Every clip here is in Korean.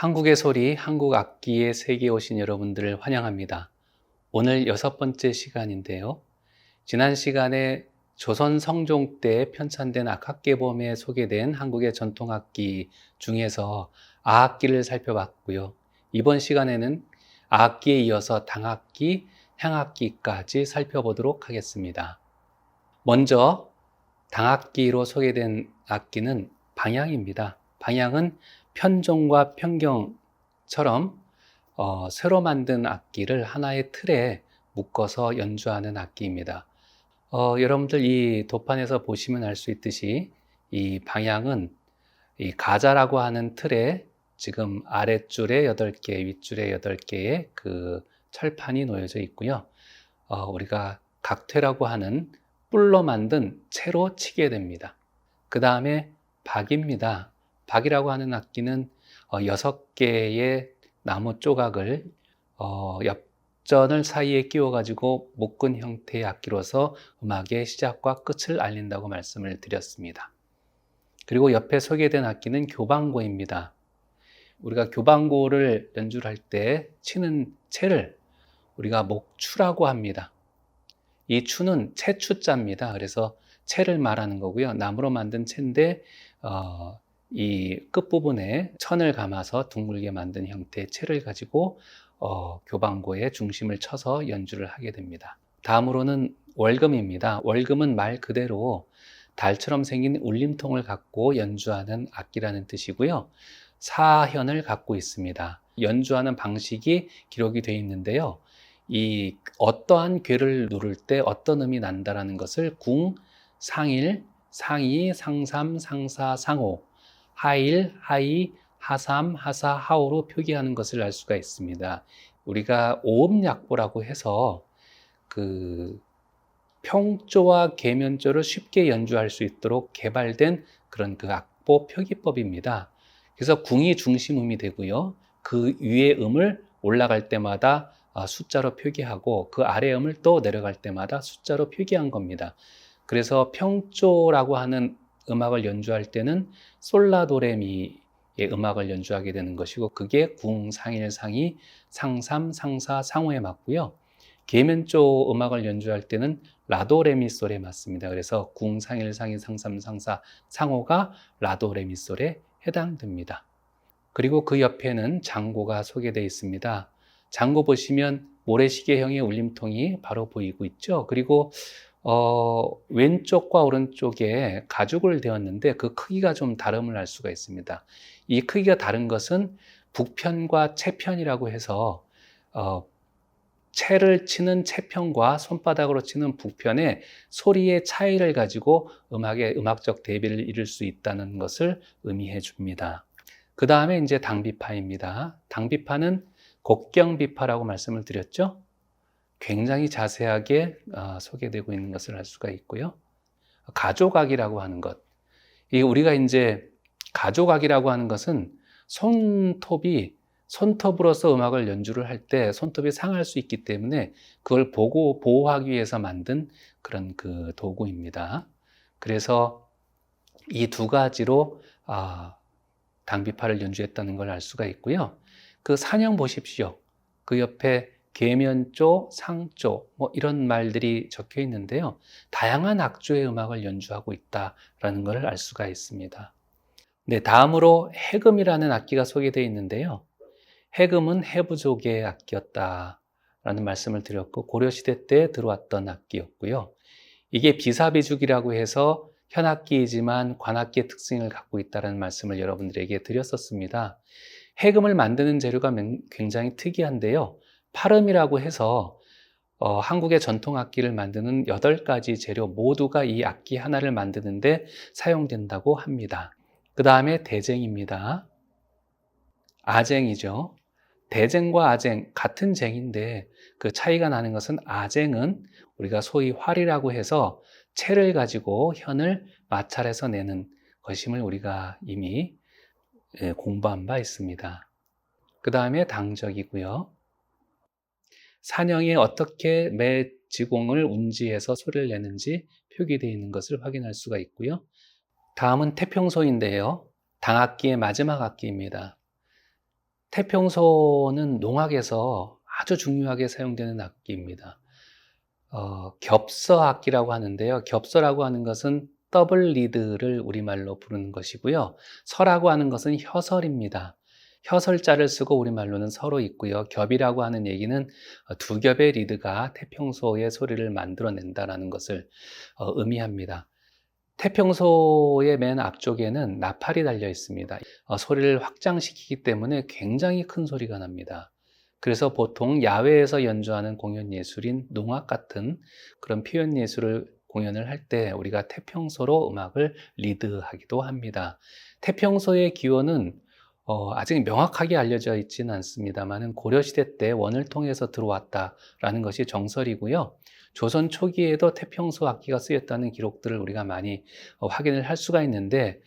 한국의 소리, 한국 악기의 세계에 오신 여러분들을 환영합니다. 오늘 6번째 시간인데요. 지난 시간에 조선 성종 때 편찬된 악학계범에 소개된 한국의 전통악기 중에서 아악기를 살펴봤고요. 이번 시간에는 아악기에 이어서 당악기, 향악기까지 살펴보도록 하겠습니다. 먼저 당악기로 소개된 악기는 방향입니다. 방향은 편종과 편경처럼 새로 만든 악기를 하나의 틀에 묶어서 연주하는 악기입니다. 여러분들 이 도판에서 보시면 알 수 있듯이 이 방향은 이 가자라고 하는 틀에 지금 아랫줄에 8개, 윗줄에 8개의 그 철판이 놓여져 있고요. 우리가 각퇴라고 하는 뿔로 만든 채로 치게 됩니다. 그 다음에 박입니다. 박이라고 하는 악기는 6개의 나무 조각을 엽전을 사이에 끼워 가지고 묶은 형태의 악기로서 음악의 시작과 끝을 알린다고 말씀을 드렸습니다. 그리고 옆에 소개된 악기는 교방고입니다. 우리가 교방고를 연주를 할 때 치는 채를 우리가 목추라고 합니다. 이 추는 채추자입니다. 그래서 채를 말하는 거고요. 나무로 만든 채인데 이 끝부분에 천을 감아서 둥글게 만든 형태의 채를 가지고 교방고의 중심을 쳐서 연주를 하게 됩니다. 다음으로는 월금입니다. 월금은 말 그대로 달처럼 생긴 울림통을 갖고 연주하는 악기라는 뜻이고요. 사현을 갖고 있습니다. 연주하는 방식이 기록이 되어 있는데요. 이 어떠한 괴를 누를 때 어떤 음이 난다라는 것을 궁, 상일, 상이, 상삼, 상사, 상호, 하일, 하이, 하삼, 하사, 하오로 표기하는 것을 알 수가 있습니다. 우리가 오음약보라고 해서 그 평조와 계면조를 쉽게 연주할 수 있도록 개발된 그런 그 악보 표기법입니다. 그래서 궁이 중심음이 되고요. 그 위에 음을 올라갈 때마다 숫자로 표기하고 그 아래 음을 또 내려갈 때마다 숫자로 표기한 겁니다. 그래서 평조라고 하는 음악을 연주할 때는 솔라도레미의 음악을 연주하게 되는 것이고 그게 궁, 상일, 상이, 상삼, 상사, 상호에 맞고요. 계면조 음악을 연주할 때는 라도레미솔에 맞습니다. 그래서 궁, 상일, 상이, 상삼, 상사, 상호가 라도레미솔에 해당됩니다. 그리고 그 옆에는 장고가 소개되어 있습니다. 장고 보시면 모래시계형의 울림통이 바로 보이고 있죠. 그리고 왼쪽과 오른쪽에 가죽을 대었는데 그 크기가 좀 다름을 알 수가 있습니다. 이 크기가 다른 것은 북편과 채편이라고 해서 채를 치는 채편과 손바닥으로 치는 북편의 소리의 차이를 가지고 음악의 음악적 대비를 이룰 수 있다는 것을 의미해 줍니다. 그 다음에 이제 당비파입니다. 당비파는 곡경비파라고 말씀을 드렸죠. 굉장히 자세하게 소개되고 있는 것을 알 수가 있고요. 가조각이라고 하는 것. 우리가 이제 가조각이라고 하는 것은 손톱으로서 음악을 연주를 할 때 손톱이 상할 수 있기 때문에 그걸 보호하기 위해서 만든 그런 그 도구입니다. 그래서 이 두 가지로 당비파를 연주했다는 걸 알 수가 있고요. 그 산형 보십시오. 그 옆에 계면조, 상조 이런 말들이 적혀 있는데요. 다양한 악조의 음악을 연주하고 있다라는 것을 알 수가 있습니다. 네, 다음으로 해금이라는 악기가 소개되어 있는데요. 해금은 해부족의 악기였다라는 말씀을 드렸고 고려시대 때 들어왔던 악기였고요. 이게 비사비죽이라고 해서 현악기이지만 관악기의 특징을 갖고 있다는 말씀을 여러분들에게 드렸었습니다. 해금을 만드는 재료가 굉장히 특이한데요. 파름이라고 해서 한국의 전통 악기를 만드는 8가지 재료 모두가 이 악기 하나를 만드는데 사용된다고 합니다. 그 다음에 대쟁입니다. 아쟁이죠. 대쟁과 아쟁 같은 쟁인데 그 차이가 나는 것은 아쟁은 우리가 소위 활이라고 해서 채를 가지고 현을 마찰해서 내는 것임을 우리가 이미 공부한 바 있습니다. 그 다음에 당적이고요. 산형이 어떻게 매 지공을 운지해서 소리를 내는지 표기되어 있는 것을 확인할 수가 있고요. 다음은 태평소인데요. 당악기의 마지막 악기입니다. 태평소는 농악에서 아주 중요하게 사용되는 악기입니다. 겹서 악기라고 하는데요. 겹서라고 하는 것은 더블 리드를 우리말로 부르는 것이고요. 서라고 하는 것은 혀설입니다. 혀설자를 쓰고 우리말로는 서로 있고요. 겹이라고 하는 얘기는 두 겹의 리드가 태평소의 소리를 만들어낸다는 것을 의미합니다. 태평소의 맨 앞쪽에는 나팔이 달려 있습니다. 소리를 확장시키기 때문에 굉장히 큰 소리가 납니다. 그래서 보통 야외에서 연주하는 공연 예술인 농악 같은 그런 표현 예술을 공연을 할 때 우리가 태평소로 음악을 리드하기도 합니다. 태평소의 기원은 아직 명확하게 알려져 있지는 않습니다만 고려시대 때 원을 통해서 들어왔다라는 것이 정설이고요. 조선 초기에도 태평소 악기가 쓰였다는 기록들을 우리가 많이 확인을 할 수가 있는데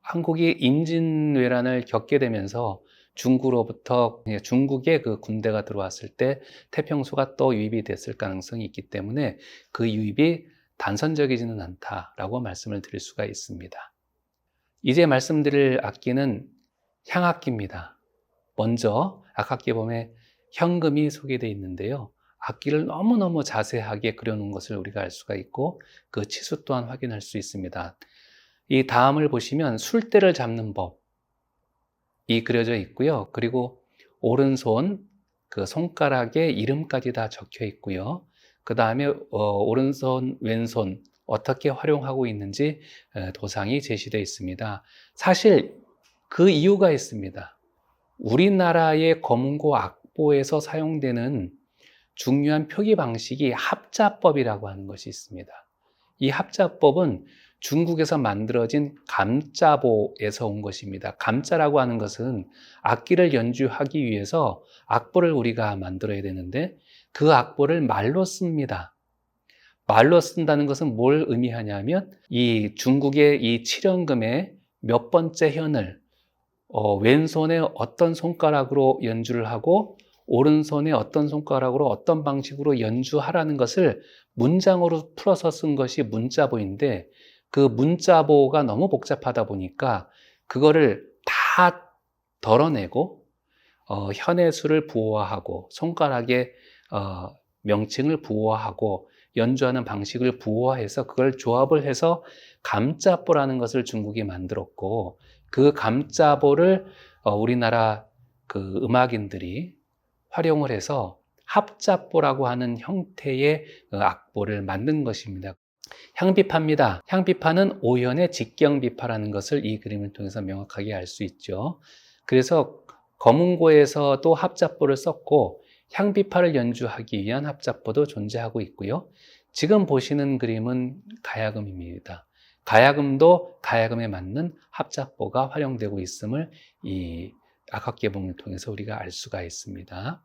한국이 임진왜란을 겪게 되면서 중국의 그 군대가 들어왔을 때 태평소가 또 유입이 됐을 가능성이 있기 때문에 그 유입이 단선적이지는 않다라고 말씀을 드릴 수가 있습니다. 이제 말씀드릴 악기는 향악기입니다. 먼저 악악기에 보면 현금이 소개되어 있는데요. 악기를 너무너무 자세하게 그려놓은 것을 우리가 알 수가 있고 그 치수 또한 확인할 수 있습니다. 이 다음을 보시면 술대를 잡는 법이 그려져 있고요. 그리고 오른손 그 손가락에 이름까지 다 적혀 있고요. 그 다음에 오른손, 왼손 어떻게 활용하고 있는지 도상이 제시되어 있습니다. 사실 그 이유가 있습니다. 우리나라의 검은고 악보에서 사용되는 중요한 표기 방식이 합자법이라고 하는 것이 있습니다. 이 합자법은 중국에서 만들어진 감자보에서 온 것입니다. 감자라고 하는 것은 악기를 연주하기 위해서 악보를 우리가 만들어야 되는데 그 악보를 말로 씁니다. 말로 쓴다는 것은 뭘 의미하냐면 이 중국의 이 칠연금의 몇 번째 현을 왼손에 어떤 손가락으로 연주를 하고 오른손에 어떤 손가락으로 어떤 방식으로 연주하라는 것을 문장으로 풀어서 쓴 것이 문자보인데 그 문자보가 너무 복잡하다 보니까 그거를 다 덜어내고 현의 수를 부호화하고 손가락의 명칭을 부호화하고 연주하는 방식을 부호화해서 그걸 조합을 해서 감자보라는 것을 중국이 만들었고 그 감자보를 우리나라 그 음악인들이 활용을 해서 합자보라고 하는 형태의 악보를 만든 것입니다. 향비파입니다. 향비파는 오현의 직경비파라는 것을 이 그림을 통해서 명확하게 알 수 있죠. 그래서 검은고에서도 합자보를 썼고 향비파를 연주하기 위한 합자보도 존재하고 있고요. 지금 보시는 그림은 가야금입니다. 가야금도 가야금에 맞는 합자보가 활용되고 있음을 이 악악계봉을 통해서 우리가 알 수가 있습니다.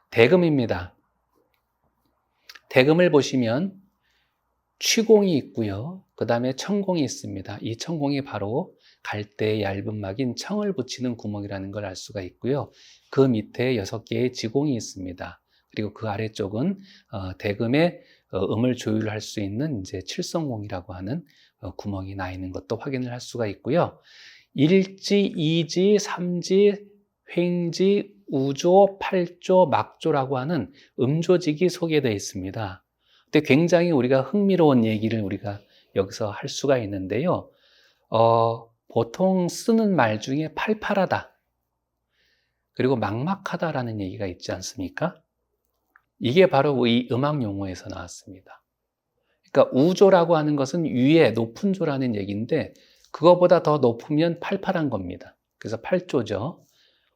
대금입니다. 대금을 보시면 취공이 있고요. 그 다음에 청공이 있습니다. 이 청공이 바로 갈대의 얇은 막인 청을 붙이는 구멍이라는 걸 알 수가 있고요. 그 밑에 6개의 지공이 있습니다. 그리고 그 아래쪽은 대금의 음을 조율할 수 있는 이제 칠성공이라고 하는 구멍이 나 있는 것도 확인을 할 수가 있고요. 1지, 2지, 3지, 횡지, 우조, 팔조, 막조라고 하는 음조직이 소개되어 있습니다. 근데 굉장히 우리가 흥미로운 얘기를 우리가 여기서 할 수가 있는데요. 보통 쓰는 말 중에 팔팔하다, 그리고 막막하다라는 얘기가 있지 않습니까? 이게 바로 이 음악 용어에서 나왔습니다. 그러니까 우조라고 하는 것은 위에 높은 조라는 얘기인데 그거보다 더 높으면 팔팔한 겁니다. 그래서 팔조죠.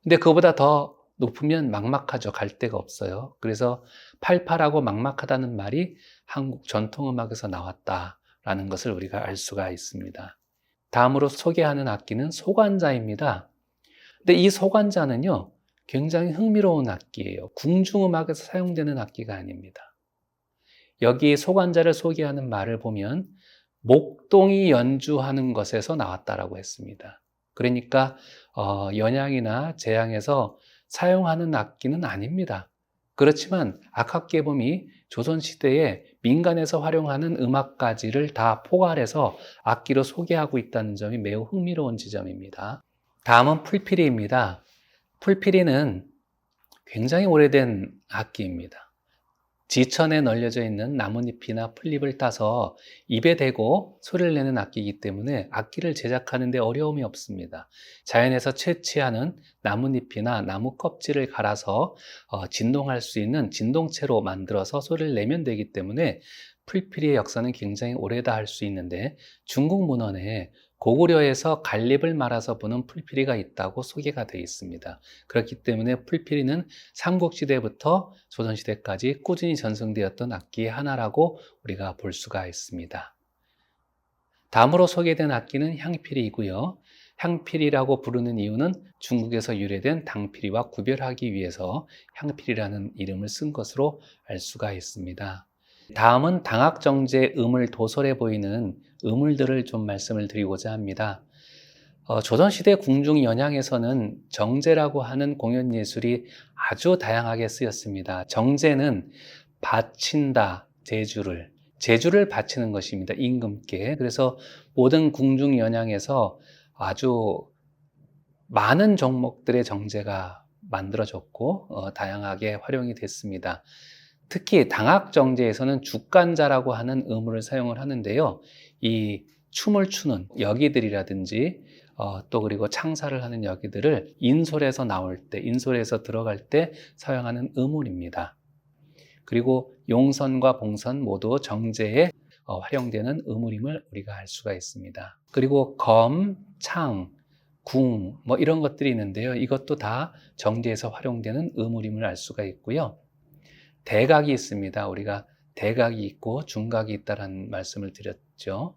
근데 그거보다 더 높으면 막막하죠. 갈 데가 없어요. 그래서 팔팔하고 막막하다는 말이 한국 전통음악에서 나왔다라는 것을 우리가 알 수가 있습니다. 다음으로 소개하는 악기는 소관자입니다. 근데 이 소관자는요, 굉장히 흥미로운 악기예요. 궁중음악에서 사용되는 악기가 아닙니다. 여기 소관자를 소개하는 말을 보면 목동이 연주하는 것에서 나왔다라고 했습니다. 그러니까 연양이나 제양에서 사용하는 악기는 아닙니다. 그렇지만 악학계범이 조선시대에 민간에서 활용하는 음악가지를 다 포괄해서 악기로 소개하고 있다는 점이 매우 흥미로운 지점입니다. 다음은 풀피리입니다. 풀피리는 굉장히 오래된 악기입니다. 지천에 널려져 있는 나뭇잎이나 풀잎을 따서 입에 대고 소리를 내는 악기이기 때문에 악기를 제작하는 데 어려움이 없습니다. 자연에서 채취하는 나뭇잎이나 나무 껍질을 갈아서 진동할 수 있는 진동체로 만들어서 소리를 내면 되기 때문에 풀피리의 역사는 굉장히 오래다 할 수 있는데, 중국 문헌에 고구려에서 갈잎을 말아서 부는 풀피리가 있다고 소개가 되어 있습니다. 그렇기 때문에 풀피리는 삼국시대부터 조선시대까지 꾸준히 전승되었던 악기의 하나라고 우리가 볼 수가 있습니다. 다음으로 소개된 악기는 향피리이고요. 향피리라고 부르는 이유는 중국에서 유래된 당피리와 구별하기 위해서 향피리라는 이름을 쓴 것으로 알 수가 있습니다. 다음은 당학정제 음을 도설해 보이는 음울들을 좀 말씀을 드리고자 합니다. 조선시대 궁중연양에서는 정제라고 하는 공연예술이 아주 다양하게 쓰였습니다. 정제는 바친다, 제주를 바치는 것입니다. 임금께. 그래서 모든 궁중연양에서 아주 많은 종목들의 정제가 만들어졌고 다양하게 활용이 됐습니다. 특히 당학정제에서는 죽간자라고 하는 음을 사용을 하는데요. 이 춤을 추는 여기들이라든지 또 그리고 창사를 하는 여기들을 인솔에서 나올 때, 인솔에서 들어갈 때 사용하는 음울입니다. 그리고 용선과 봉선 모두 정제에 활용되는 음울임을 우리가 알 수가 있습니다. 그리고 검, 창, 궁 이런 것들이 있는데요. 이것도 다 정제에서 활용되는 음울임을 알 수가 있고요. 대각이 있습니다. 우리가 대각이 있고 중각이 있다는 말씀을 드렸죠.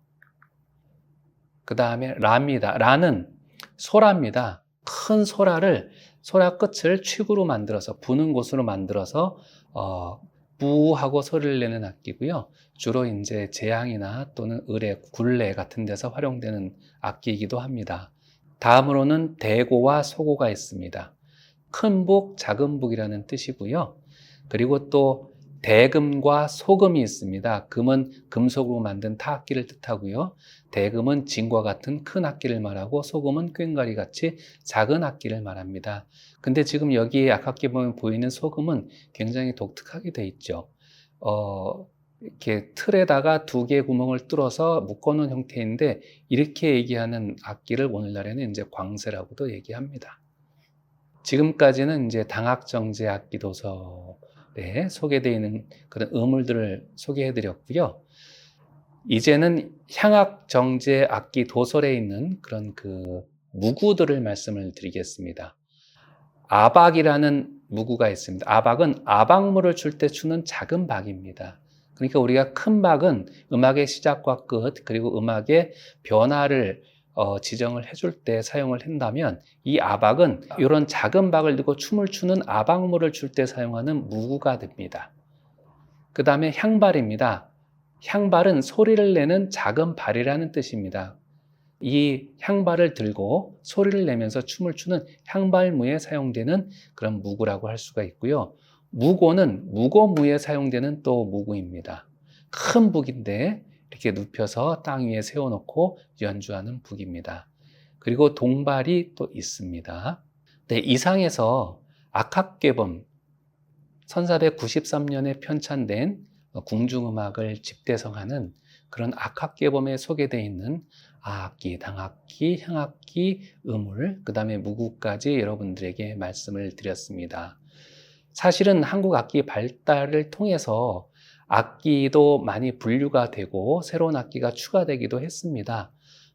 그 다음에 라입니다. 라는 소라입니다. 큰 소라 끝을 취구로 만들어서, 부는 곳으로 만들어서 부하고 소리를 내는 악기고요. 주로 이제 재앙이나 또는 의례, 굴례 같은 데서 활용되는 악기이기도 합니다. 다음으로는 대고와 소고가 있습니다. 큰 북, 작은 북이라는 뜻이고요. 그리고 또 대금과 소금이 있습니다. 금은 금속으로 만든 타악기를 뜻하고요. 대금은 진과 같은 큰 악기를 말하고 소금은 꽹과리 같이 작은 악기를 말합니다. 근데 지금 여기 악악기 보면 보이는 소금은 굉장히 독특하게 돼 있죠. 이렇게 틀에다가 두 개의 구멍을 뚫어서 묶어놓은 형태인데, 이렇게 얘기하는 악기를 오늘날에는 이제 광세라고도 얘기합니다. 지금까지는 이제 당학정제 악기 도서에 소개되어 있는 그런 음울들을 소개해 드렸고요. 이제는 향학정제 악기 도설에 있는 그런 그 무구들을 말씀을 드리겠습니다. 아박이라는 무구가 있습니다. 아박은 아박물을 출 때 추는 작은 박입니다. 그러니까 우리가 큰 박은 음악의 시작과 끝, 그리고 음악의 변화를 지정을 해줄 때 사용을 한다면, 이 아박은 이런 작은 박을 들고 춤을 추는 아박물을 출 때 사용하는 무구가 됩니다. 그 다음에 향발입니다. 향발은 소리를 내는 작은 발이라는 뜻입니다. 이 향발을 들고 소리를 내면서 춤을 추는 향발무에 사용되는 그런 무구라고 할 수가 있고요. 무고는 무고무에 사용되는 또 무구입니다. 큰 북인데 이렇게 눕혀서 땅 위에 세워놓고 연주하는 북입니다. 그리고 동발이 또 있습니다. 네, 이상에서 악학계범 1493년에 편찬된 궁중음악을 집대성하는 그런 악학계범에 소개되어 있는 아악기, 당악기, 향악기, 음울, 그 다음에 무구까지 여러분들에게 말씀을 드렸습니다. 사실은 한국 악기 발달을 통해서 악기도 많이 분류가 되고 새로운 악기가 추가되기도 했습니다.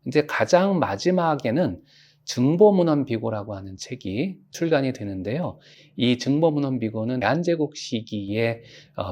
이제 가장 마지막에는 증보문헌비고라고 하는 책이 출간이 되는데요. 이 증보문헌비고는 대한제국 시기에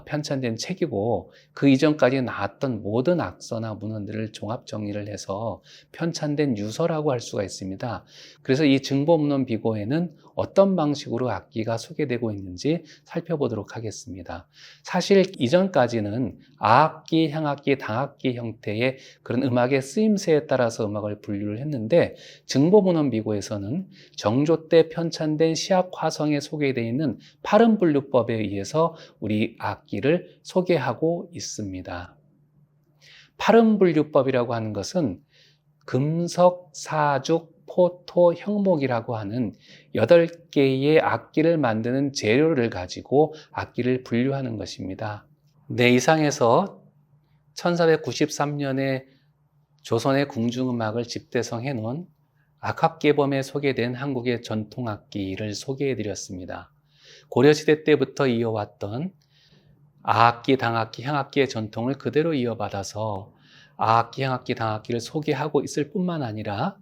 편찬된 책이고, 그 이전까지 나왔던 모든 악서나 문헌들을 종합 정리를 해서 편찬된 유서라고 할 수가 있습니다. 그래서 이 증보문헌비고에는 어떤 방식으로 악기가 소개되고 있는지 살펴보도록 하겠습니다. 사실 이전까지는 아악기, 향악기, 당악기 형태의 그런 음악의 쓰임새에 따라서 음악을 분류를 했는데, 증보문헌비고에서는 정조 때 편찬된 시합화성에 소개되어 있는 팔음분류법에 의해서 우리 악기를 소개하고 있습니다. 팔음분류법이라고 하는 것은 금석, 사죽, 포토 형목이라고 하는 8개의 악기를 만드는 재료를 가지고 악기를 분류하는 것입니다. 네, 이상에서 1493년에 조선의 궁중음악을 집대성해 놓은 악합계범에 소개된 한국의 전통악기를 소개해 드렸습니다. 고려시대 때부터 이어왔던 아악기, 당악기, 향악기의 전통을 그대로 이어받아서 아악기, 향악기, 당악기를 소개하고 있을 뿐만 아니라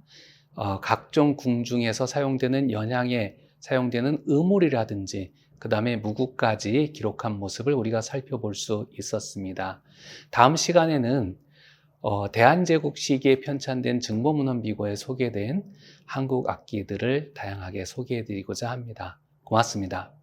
각종 궁중에서 사용되는 연향에 사용되는 음울이라든지 그 다음에 무구까지 기록한 모습을 우리가 살펴볼 수 있었습니다. 다음 시간에는 대한제국 시기에 편찬된 증보문헌비고에 소개된 한국 악기들을 다양하게 소개해 드리고자 합니다. 고맙습니다.